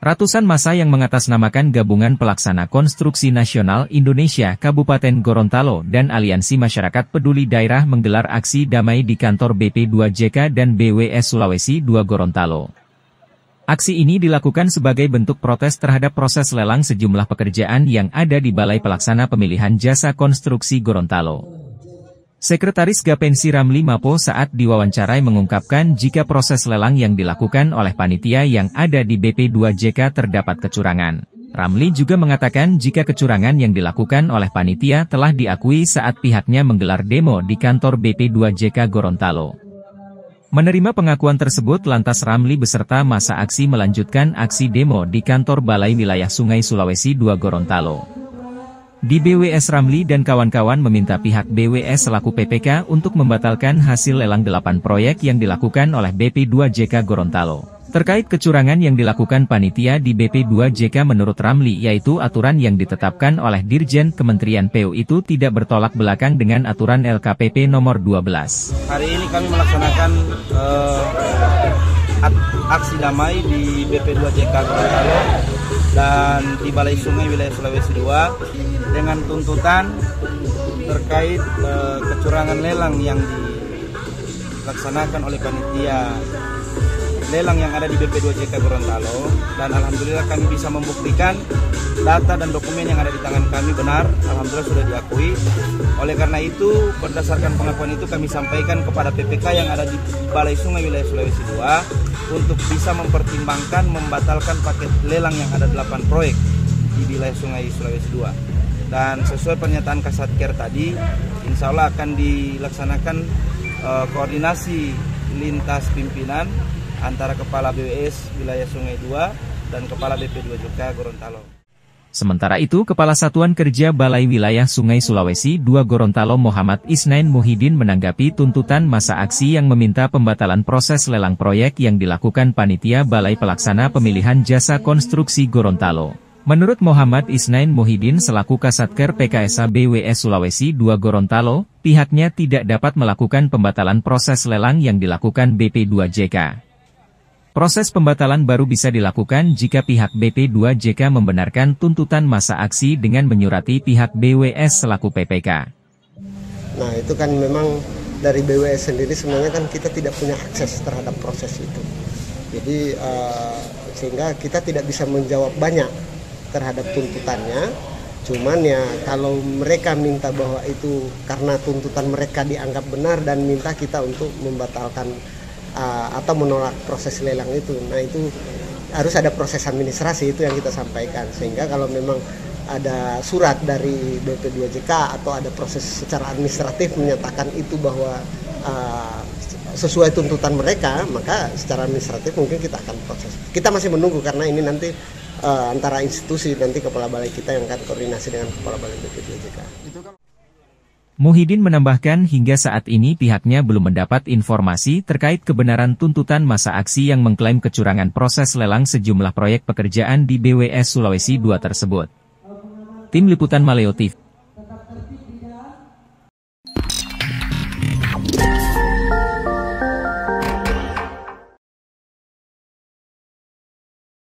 Ratusan massa yang mengatasnamakan Gabungan Pelaksana Konstruksi Nasional Indonesia Kabupaten Gorontalo dan Aliansi Masyarakat Peduli Daerah menggelar aksi damai di kantor BP2JK dan BWS Sulawesi II Gorontalo. Aksi ini dilakukan sebagai bentuk protes terhadap proses lelang sejumlah pekerjaan yang ada di Balai Pelaksana Pemilihan Jasa Konstruksi Gorontalo. Sekretaris Gapensi Ramli Mapo saat diwawancarai mengungkapkan jika proses lelang yang dilakukan oleh panitia yang ada di BP2JK terdapat kecurangan. Ramli juga mengatakan jika kecurangan yang dilakukan oleh panitia telah diakui saat pihaknya menggelar demo di kantor BP2JK Gorontalo. Menerima pengakuan tersebut, lantas Ramli beserta massa aksi melanjutkan aksi demo di kantor Balai Wilayah Sungai Sulawesi II Gorontalo. Di BWS, Ramli dan kawan-kawan meminta pihak BWS selaku PPK untuk membatalkan hasil lelang 8 proyek yang dilakukan oleh BP2JK Gorontalo. Terkait kecurangan yang dilakukan panitia di BP2JK menurut Ramli, yaitu aturan yang ditetapkan oleh Dirjen Kementerian PU itu tidak bertolak belakang dengan aturan LKPP nomor 12. Hari ini kami melaksanakan aksi damai di BP2JK Gorontalo dan di Balai Sungai Wilayah Sulawesi II dengan tuntutan terkait kecurangan lelang yang dilaksanakan oleh panitia lelang yang ada di BP2JK Gorontalo, dan alhamdulillah kami bisa membuktikan data dan dokumen yang ada di tangan kami benar, alhamdulillah sudah diakui. Oleh karena itu, berdasarkan pengakuan itu kami sampaikan kepada PPK yang ada di Balai Sungai Wilayah Sulawesi II untuk bisa mempertimbangkan membatalkan paket lelang yang ada 8 proyek di wilayah Sungai Sulawesi II. Dan sesuai pernyataan Kasatker tadi, insya Allah akan dilaksanakan koordinasi lintas pimpinan antara Kepala BWS Wilayah Sungai II dan Kepala BP2JK Gorontalo. Sementara itu, Kepala Satuan Kerja Balai Wilayah Sungai Sulawesi II Gorontalo Muhammad Isnain Muhyiddin menanggapi tuntutan massa aksi yang meminta pembatalan proses lelang proyek yang dilakukan panitia Balai Pelaksana Pemilihan Jasa Konstruksi Gorontalo. Menurut Muhammad Isnain Muhyiddin selaku Kasatker PKSA BWS Sulawesi II Gorontalo, pihaknya tidak dapat melakukan pembatalan proses lelang yang dilakukan BP2JK. Proses pembatalan baru bisa dilakukan jika pihak BP2JK membenarkan tuntutan massa aksi dengan menyurati pihak BWS selaku PPK. Nah, itu kan memang dari BWS sendiri sebenarnya kan kita tidak punya akses terhadap proses itu. Jadi sehingga kita tidak bisa menjawab banyak terhadap tuntutannya. Cuman ya kalau mereka minta bahwa itu karena tuntutan mereka dianggap benar dan minta kita untuk membatalkan atau menolak proses lelang itu. Nah, itu harus ada proses administrasi, itu yang kita sampaikan. Sehingga kalau memang ada surat dari BP2JK atau ada proses secara administratif menyatakan itu bahwa sesuai tuntutan mereka, maka secara administratif mungkin kita akan proses. Kita masih menunggu karena ini nanti antara institusi, nanti kepala balai kita yang akan koordinasi dengan kepala balai BP2JK. Muhyiddin menambahkan hingga saat ini pihaknya belum mendapat informasi terkait kebenaran tuntutan massa aksi yang mengklaim kecurangan proses lelang sejumlah proyek pekerjaan di BWS Sulawesi II tersebut. Tim Liputan Maleo TV.